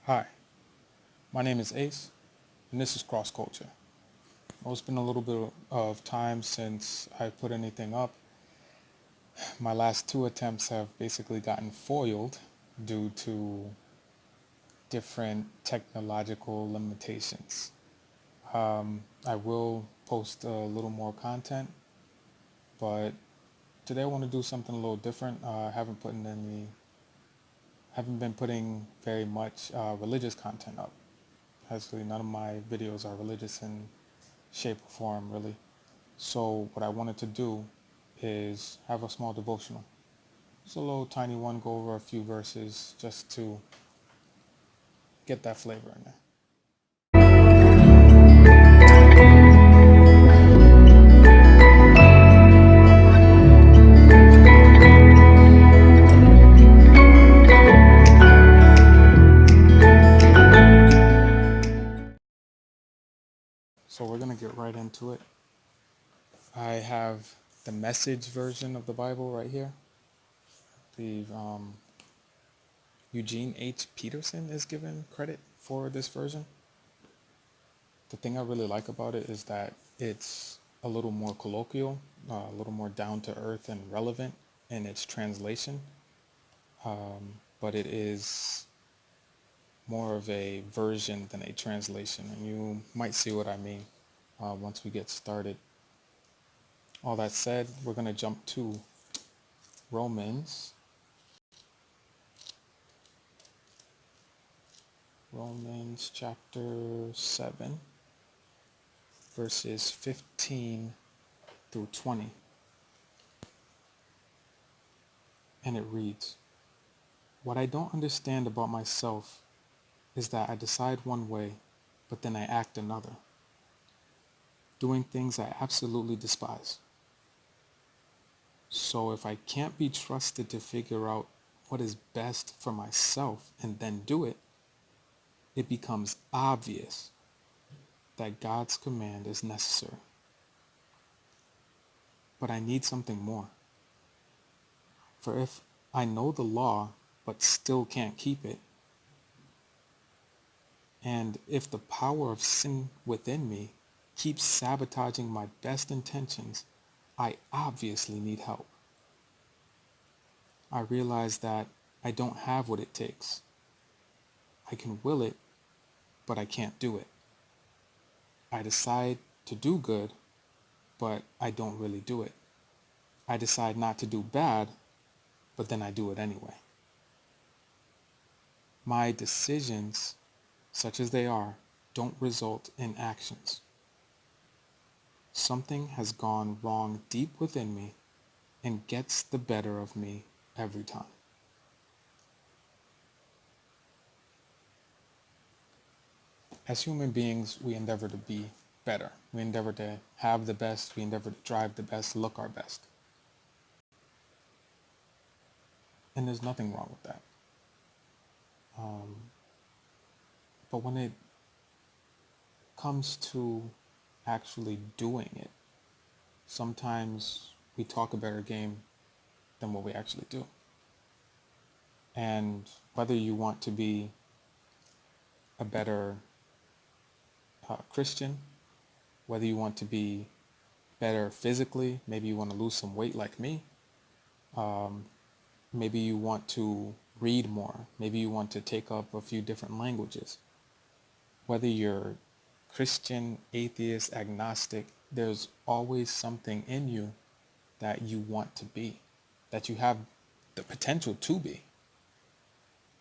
Hi, my name is Ace, and this is Cross Culture. Well, it's been a little bit of time since I put anything up. My last two attempts have basically gotten foiled due to different technological limitations. I will post a little more content, but today I want to do something a little different. Haven't been putting very much religious content up. Actually, none of my videos are religious in shape or form, really. So what I wanted to do is have a small devotional. Just a little tiny one, go over a few verses just to get that flavor in there. So we're going to get right into it. I have the Message version of the Bible right here. I believe Eugene H. Peterson is given credit for this version. The thing I really like about it is that it's a little more colloquial, a little more down to earth and relevant in its translation. But it is more of a version than a translation, and you might see what I mean once we get started. All that said, we're going to jump to Romans. Romans chapter 7, verses 15 through 20. And it reads, "What I don't understand about myself is that I decide one way, but then I act another, doing things I absolutely despise. So if I can't be trusted to figure out what is best for myself and then do it, it becomes obvious that God's command is necessary. But I need something more. For if I know the law but still can't keep it, and if the power of sin within me keeps sabotaging my best intentions, I obviously need help. I realize that I don't have what it takes. I can will it, but I can't do it. I decide to do good, but I don't really do it. I decide not to do bad, but then I do it anyway. My decisions, such as they are, don't result in actions. Something has gone wrong deep within me and gets the better of me every time." As human beings, we endeavor to be better. We endeavor to have the best. We endeavor to drive the best, look our best. And there's nothing wrong with that. But when it comes to actually doing it, sometimes we talk a better game than what we actually do. And whether you want to be a better Christian, whether you want to be better physically, maybe you want to lose some weight like me, maybe you want to read more, maybe you want to take up a few different languages. Whether you're Christian, atheist, agnostic, there's always something in you that you want to be, that you have the potential to be.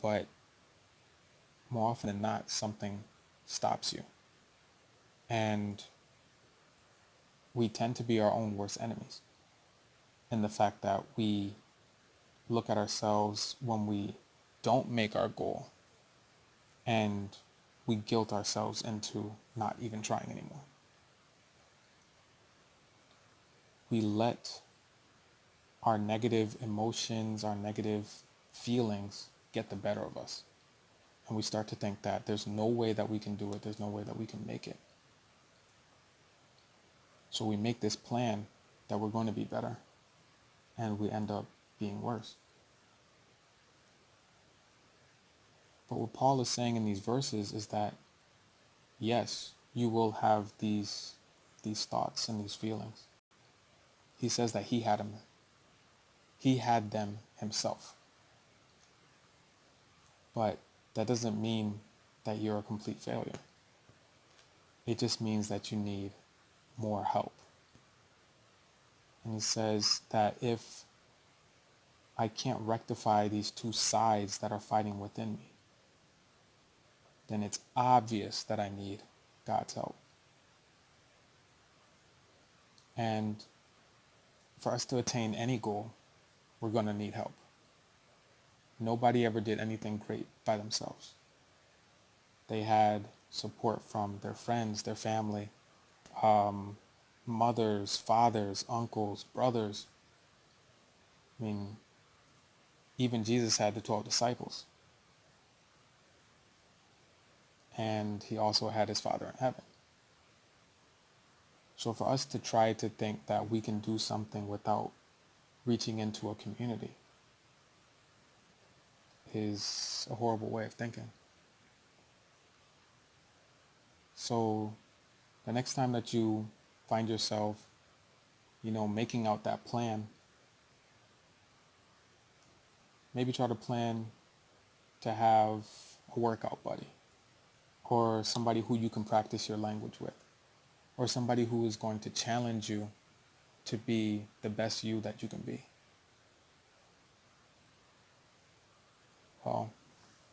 But more often than not, something stops you. And we tend to be our own worst enemies. And the fact that we look at ourselves when we don't make our goal and we guilt ourselves into not even trying anymore. We let our negative emotions, our negative feelings get the better of us. And we start to think that there's no way that we can do it. There's no way that we can make it. So we make this plan that we're going to be better, and we end up being worse. But what Paul is saying in these verses is that, yes, you will have these thoughts and these feelings. He says that he had them. He had them himself. But that doesn't mean that you're a complete failure. It just means that you need more help. And he says that if I can't rectify these two sides that are fighting within me, then it's obvious that I need God's help. And for us to attain any goal, we're going to need help. Nobody ever did anything great by themselves. They had support from their friends, their family, mothers, fathers, uncles, brothers. I mean, even Jesus had the 12 disciples. And he also had his Father in heaven. So for us to try to think that we can do something without reaching into a community is a horrible way of thinking. So the next time that you find yourself, making out that plan, maybe try to plan to have a workout buddy, or somebody who you can practice your language with, or somebody who is going to challenge you to be the best you that you can be. Well,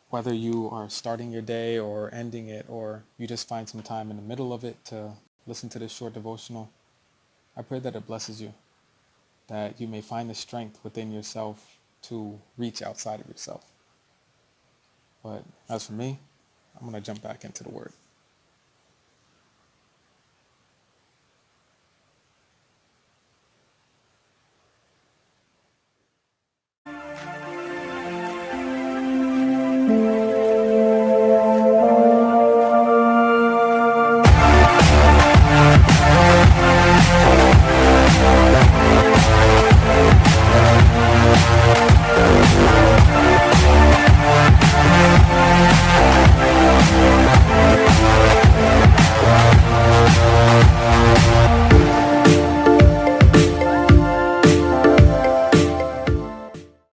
whether you are starting your day or ending it, or you just find some time in the middle of it to listen to this short devotional, I pray that it blesses you, that you may find the strength within yourself to reach outside of yourself. But as for me, I'm going to jump back into the Word.